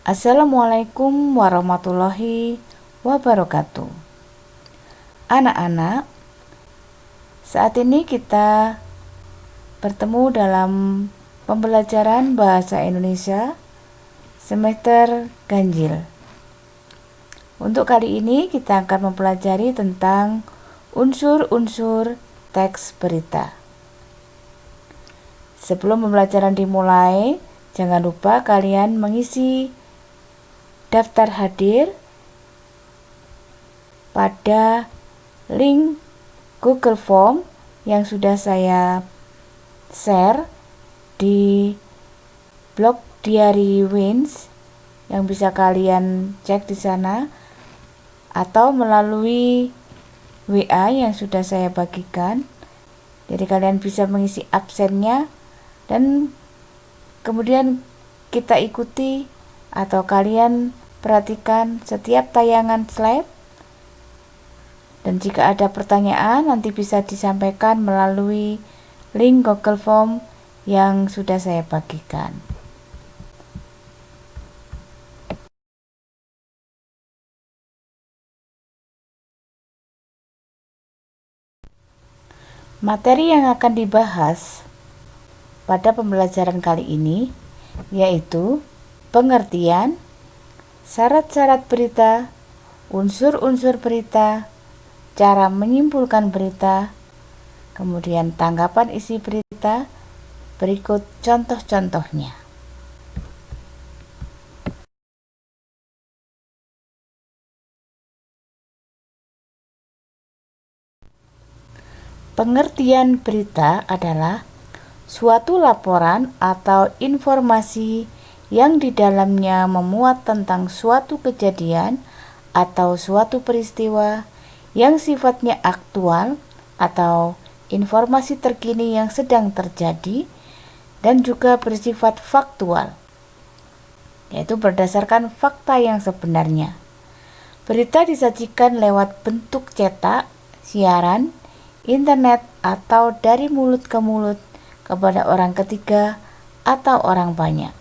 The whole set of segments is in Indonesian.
Assalamualaikum warahmatullahi wabarakatuh. Anak-anak, saat ini kita bertemu dalam pembelajaran bahasa Indonesia semester ganjil. Untuk kali ini kita akan mempelajari tentang unsur-unsur teks berita. Sebelum pembelajaran dimulai, jangan lupa kalian mengisi daftar hadir pada link Google Form yang sudah saya share di blog Diary Wins yang bisa kalian cek di sana atau melalui WA yang sudah saya bagikan. Jadi kalian bisa mengisi absennya dan kemudian kita ikuti atau kalian perhatikan setiap tayangan slide, dan jika ada pertanyaan nanti bisa disampaikan melalui link Google Form yang sudah saya bagikan. Materi yang akan dibahas pada pembelajaran kali ini yaitu pengertian, syarat-syarat berita, unsur-unsur berita, cara menyimpulkan berita, kemudian tanggapan isi berita. Berikut contoh-contohnya. Pengertian berita adalah suatu laporan atau informasi yang di dalamnya memuat tentang suatu kejadian atau suatu peristiwa yang sifatnya aktual atau informasi terkini yang sedang terjadi dan juga bersifat faktual, yaitu berdasarkan fakta yang sebenarnya. Berita disajikan lewat bentuk cetak, siaran, internet, atau dari mulut ke mulut kepada orang ketiga atau orang banyak.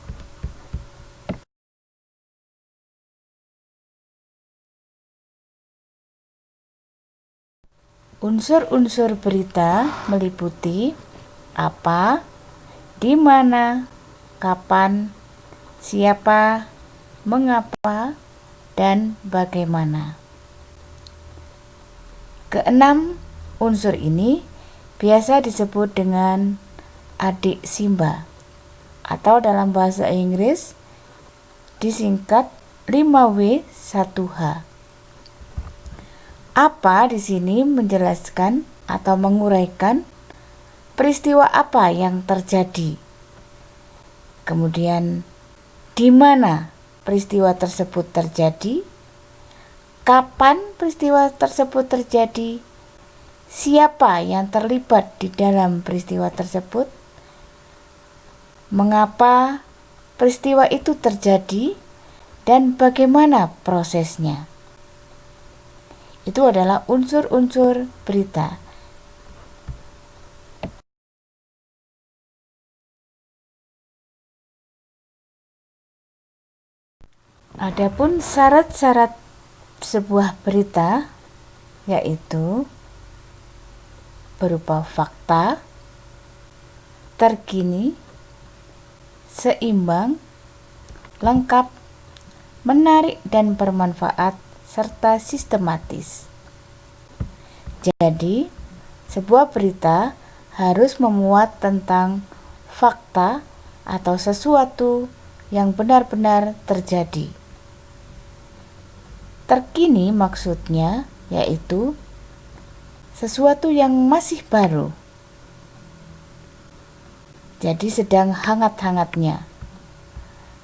Unsur-unsur berita meliputi apa, di mana, kapan, siapa, mengapa, dan bagaimana. Keenam unsur ini biasa disebut dengan adik Simba atau dalam bahasa Inggris disingkat 5W1H. Apa di sini menjelaskan atau menguraikan peristiwa apa yang terjadi. Kemudian di mana peristiwa tersebut terjadi, kapan peristiwa tersebut terjadi, siapa yang terlibat di dalam peristiwa tersebut, mengapa peristiwa itu terjadi, dan bagaimana prosesnya. Itu adalah unsur-unsur berita. Adapun syarat-syarat sebuah berita yaitu berupa fakta, terkini, seimbang, lengkap, menarik dan bermanfaat, serta sistematis. Jadi, sebuah berita harus memuat tentang fakta atau sesuatu yang benar-benar terjadi. Terkini maksudnya yaitu sesuatu yang masih baru. Jadi sedang hangat-hangatnya.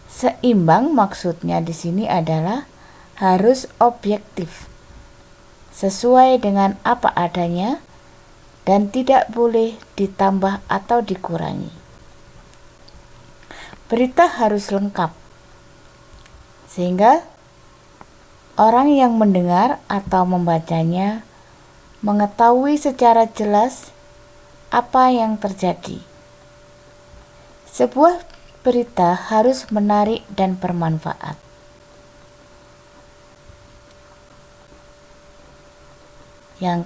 Seimbang maksudnya di sini adalah harus objektif, sesuai dengan apa adanya dan tidak boleh ditambah atau dikurangi. Berita harus lengkap, sehingga orang yang mendengar atau membacanya mengetahui secara jelas apa yang terjadi. Sebuah berita harus menarik dan bermanfaat. Yang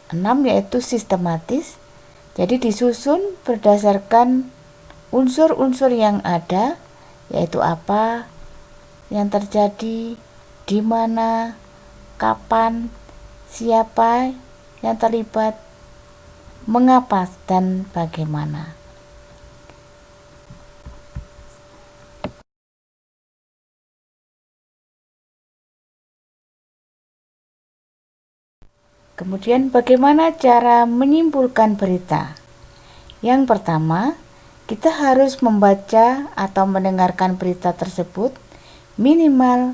keenam yaitu sistematis. Jadi disusun berdasarkan unsur-unsur yang ada, yaitu apa yang terjadi, di mana, kapan, siapa yang terlibat, mengapa, dan bagaimana. Kemudian bagaimana cara menyimpulkan berita? Yang pertama, kita harus membaca atau mendengarkan berita tersebut minimal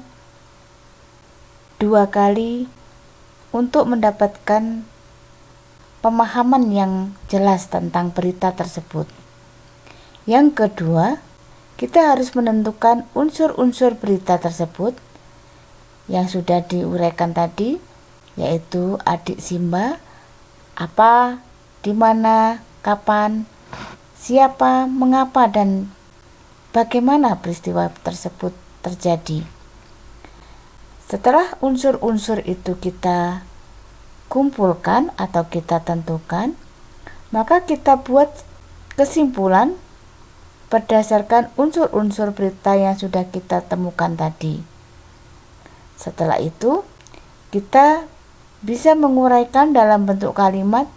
2 kali untuk mendapatkan pemahaman yang jelas tentang berita tersebut. Yang kedua, kita harus menentukan unsur-unsur berita tersebut yang sudah diuraikan tadi, yaitu adik Simba, apa, di mana, kapan, siapa, mengapa, dan bagaimana peristiwa tersebut terjadi. Setelah unsur-unsur itu kita kumpulkan atau kita tentukan, maka kita buat kesimpulan berdasarkan unsur-unsur berita yang sudah kita temukan tadi. Setelah itu, kita bisa menguraikan dalam bentuk kalimat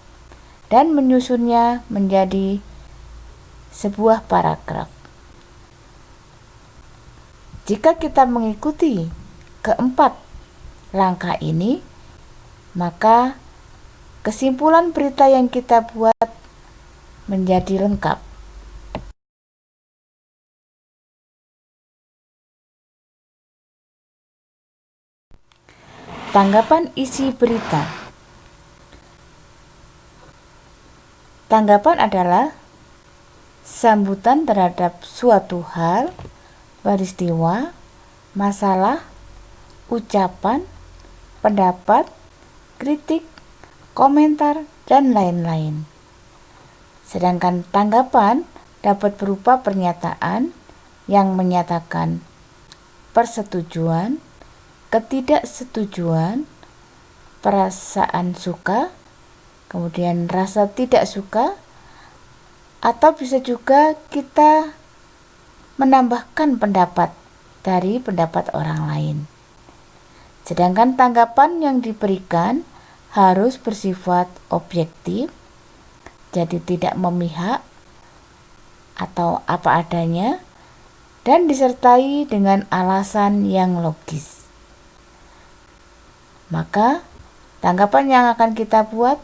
dan menyusunnya menjadi sebuah paragraf. Jika kita mengikuti keempat langkah ini, maka kesimpulan berita yang kita buat menjadi lengkap. Tanggapan isi berita. Tanggapan adalah sambutan terhadap suatu hal, peristiwa, masalah, ucapan, pendapat, kritik, komentar, dan lain-lain. Sedangkan tanggapan dapat berupa pernyataan yang menyatakan persetujuan, ketidaksetujuan, perasaan suka, kemudian rasa tidak suka, atau bisa juga kita menambahkan pendapat dari pendapat orang lain. Sedangkan tanggapan yang diberikan harus bersifat objektif, jadi tidak memihak atau apa adanya, dan disertai dengan alasan yang logis. Maka tanggapan yang akan kita buat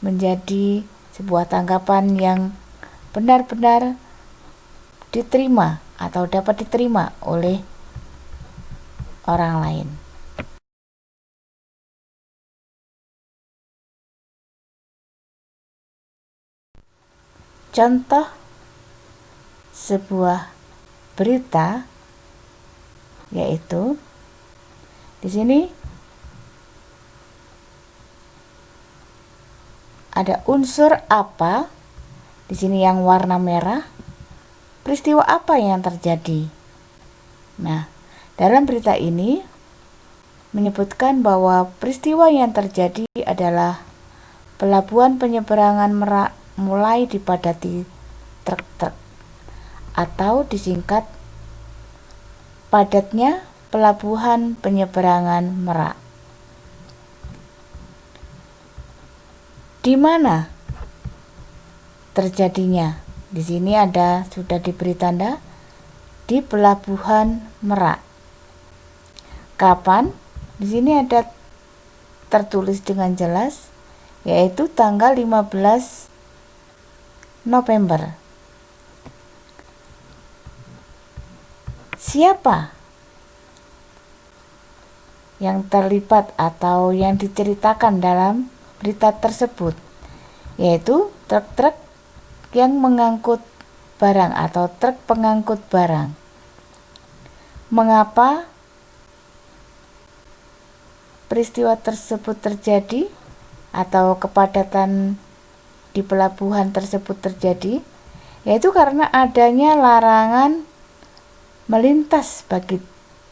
menjadi sebuah tanggapan yang benar-benar diterima atau dapat diterima oleh orang lain. Contoh sebuah berita yaitu di sini ada unsur apa, di sini yang warna merah, peristiwa apa yang terjadi. Nah, dalam berita ini menyebutkan bahwa peristiwa yang terjadi adalah pelabuhan penyeberangan Merak mulai dipadati truk-truk atau disingkat padatnya pelabuhan penyeberangan Merak. Di mana terjadinya? Di sini ada sudah diberi tanda di pelabuhan Merak. Kapan? Di sini ada tertulis dengan jelas, yaitu tanggal 15 November. Siapa yang terlibat atau yang diceritakan dalam berita tersebut? Yaitu truk-truk yang mengangkut barang atau truk pengangkut barang. Mengapa peristiwa tersebut terjadi atau kepadatan di pelabuhan tersebut terjadi? Yaitu karena adanya larangan melintas bagi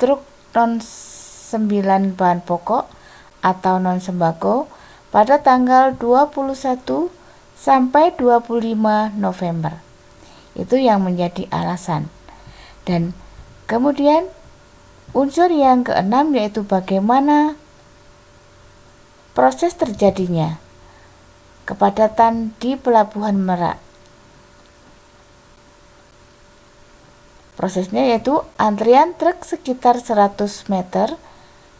truk non 9 bahan pokok atau non-sembako pada tanggal 21 sampai 25 November. Itu yang menjadi alasan. Dan kemudian unsur yang keenam yaitu bagaimana proses terjadinya kepadatan di Pelabuhan Merak. Prosesnya yaitu antrian truk sekitar 100 meter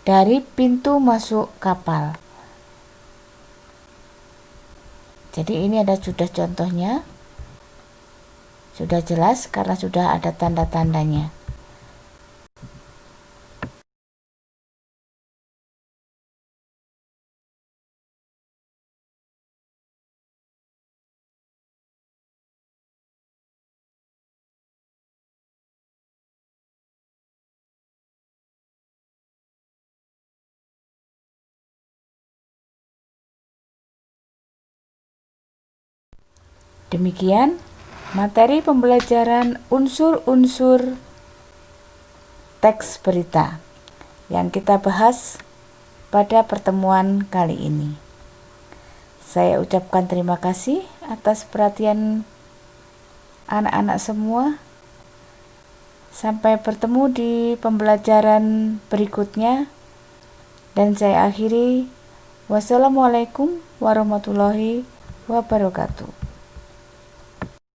dari pintu masuk kapal. Jadi ini ada sudah contohnya, sudah jelas karena sudah ada tanda-tandanya. Demikian materi pembelajaran unsur-unsur teks berita yang kita bahas pada pertemuan kali ini. Saya ucapkan terima kasih atas perhatian anak-anak semua. Sampai bertemu di pembelajaran berikutnya. Dan saya akhiri. Wassalamualaikum warahmatullahi wabarakatuh.